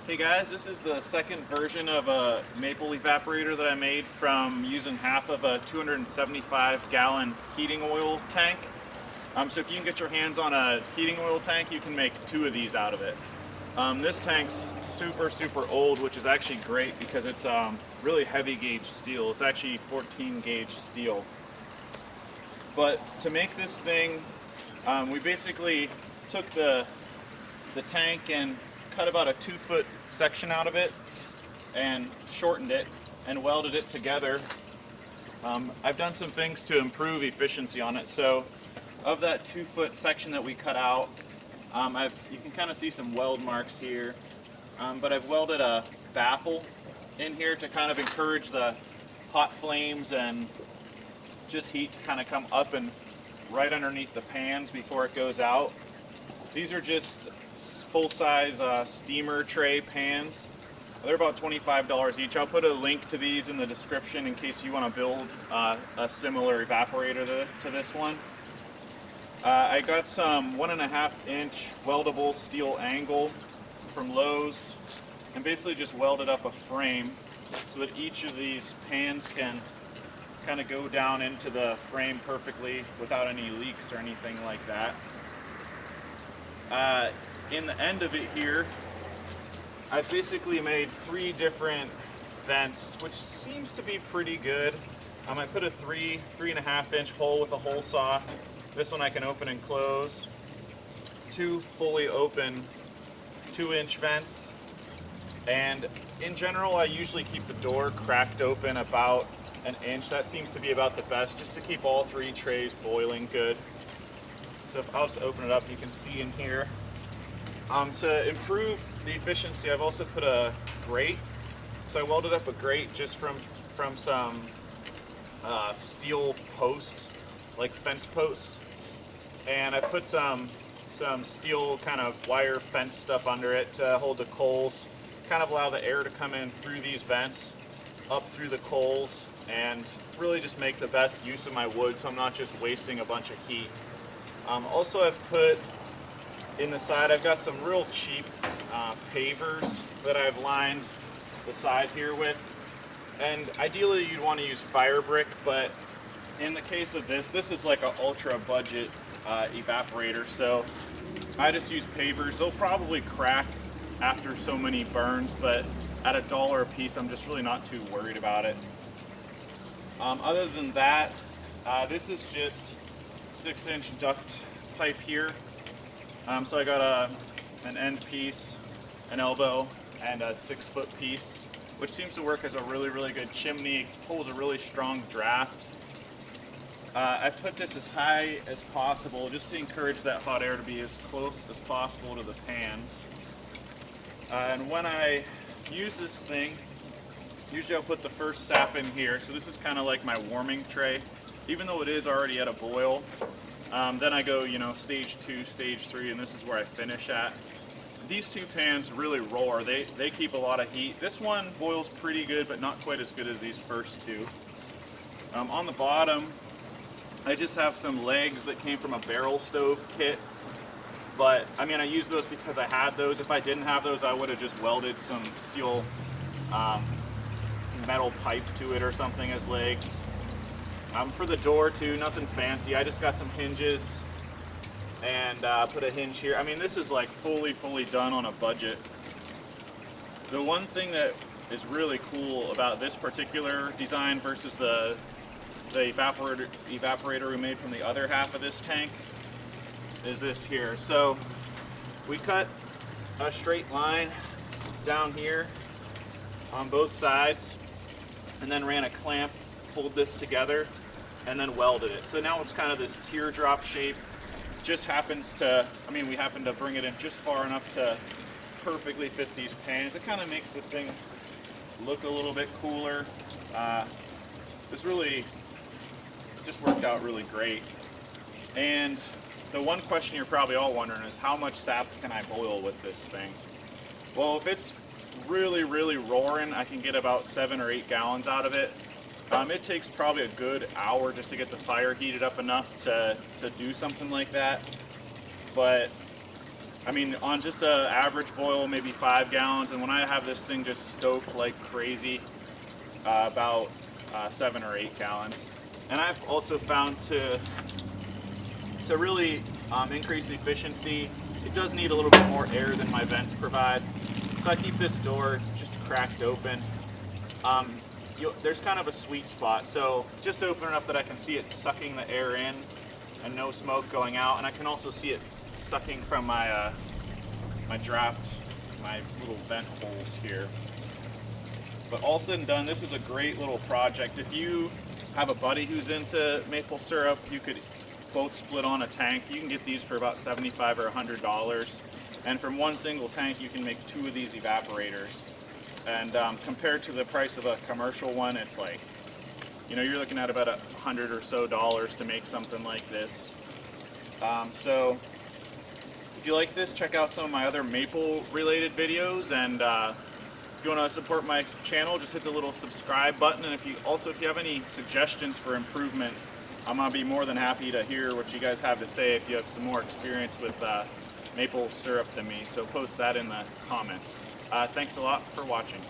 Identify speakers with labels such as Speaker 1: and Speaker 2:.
Speaker 1: Hey guys, this is the second version of a maple evaporator that I made from using half of a 275-gallon heating oil tank. So if you can get your hands on a heating oil tank, you can make two of these out of it. This tank's super old, which is actually great because it's really heavy gauge steel. It's actually 14 gauge steel. But to make this thing, we basically took the tank and cut about a 2-foot section out of it and shortened it and welded it together. I've done some things to improve efficiency on it. So of that 2-foot section that we cut out, you can kind of see some weld marks here, but I've welded a baffle in here to kind of encourage the hot flames and just heat to kind of come up and right underneath the pans before it goes out. These are just full-size steamer tray pans. They're about $25 each. I'll put a link to these in the description in case you want to build a similar evaporator to this one. I got some 1.5-inch weldable steel angle from Lowe's and basically just welded up a frame so that each of these pans can kind of go down into the frame perfectly without any leaks or anything like that. In the end of it here, I've basically made 3 different vents, which seems to be pretty good. I put a 3.5-inch hole with a hole saw. This one I can open and close. 2 fully open 2-inch vents. And in general, I usually keep the door cracked open about an inch. That seems to be about the best, just to keep all 3 trays boiling good. So if I'll just open it up, you can see in here. To improve the efficiency, I've also put a grate. So I welded up a grate just from some steel posts, like fence posts. And I put some steel kind of wire fence stuff under it to hold the coals, kind of allow the air to come in through these vents, up through the coals, and really just make the best use of my wood so I'm not just wasting a bunch of heat. Also, I've put in the side, I've got some real cheap pavers that I've lined the side here with. And ideally you'd want to use fire brick, but in the case of this is like an ultra budget evaporator, so I just use pavers. They'll probably crack after so many burns, but at $1 a piece, I'm just really not too worried about it. Other than that, this is just 6-inch duct pipe here. So I got an end piece, an elbow, and a 6-foot piece, which seems to work as a really good chimney. It pulls a really strong draft. I put this as high as possible just to encourage that hot air to be as close as possible to the pans. And when I use this thing, usually I'll put the first sap in here. So this is kind of like my warming tray. Even though it is already at a boil, then I go, stage 2, stage 3, and this is where I finish at. These 2 pans really roar. They keep a lot of heat. This one boils pretty good, but not quite as good as these first 2. On the bottom, I just have some legs that came from a barrel stove kit. But, I use those because I had those. If I didn't have those, I would have just welded some steel metal pipe to it or something as legs. For the door too, nothing fancy. I just got some hinges and put a hinge here. This is like fully done on a budget. The one thing that is really cool about this particular design versus the evaporator we made from the other half of this tank is this here. So we cut a straight line down here on both sides and then ran a clamp, pulled this together, and then welded it. So now it's kind of this teardrop shape. Just happens to, we happen to bring it in just far enough to perfectly fit these pans. It kind of makes the thing look a little bit cooler. This really just worked out really great. And the one question you're probably all wondering is, how much sap can I boil with this thing? Well, if it's really roaring, I can get about 7 or 8 gallons out of it. It takes probably a good hour just to get the fire heated up enough to do something like that. But I mean, on just a average boil, maybe 5 gallons, and when I have this thing just stoked like crazy, about 7 or 8 gallons. And I've also found to really increase efficiency, it does need a little bit more air than my vents provide. So I keep this door just cracked open. There's kind of a sweet spot, so just open enough that I can see it sucking the air in and no smoke going out, and I can also see it sucking from my my draft, my little vent holes here. But all said and done, this is a great little project. If you have a buddy who's into maple syrup, you could both split on a tank. You can get these for about $75 or $100, and from one single tank you can make 2 of these evaporators. And compared to the price of a commercial one, it's like, you know, you're looking at about $100 or so to make something like this. So if you like this, check out some of my other maple related videos, and if you want to support my channel, just hit the little subscribe button. And if you have any suggestions for improvement, I'm gonna be more than happy to hear what you guys have to say if you have some more experience with maple syrup than me. So post that in the comments. Thanks a lot for watching.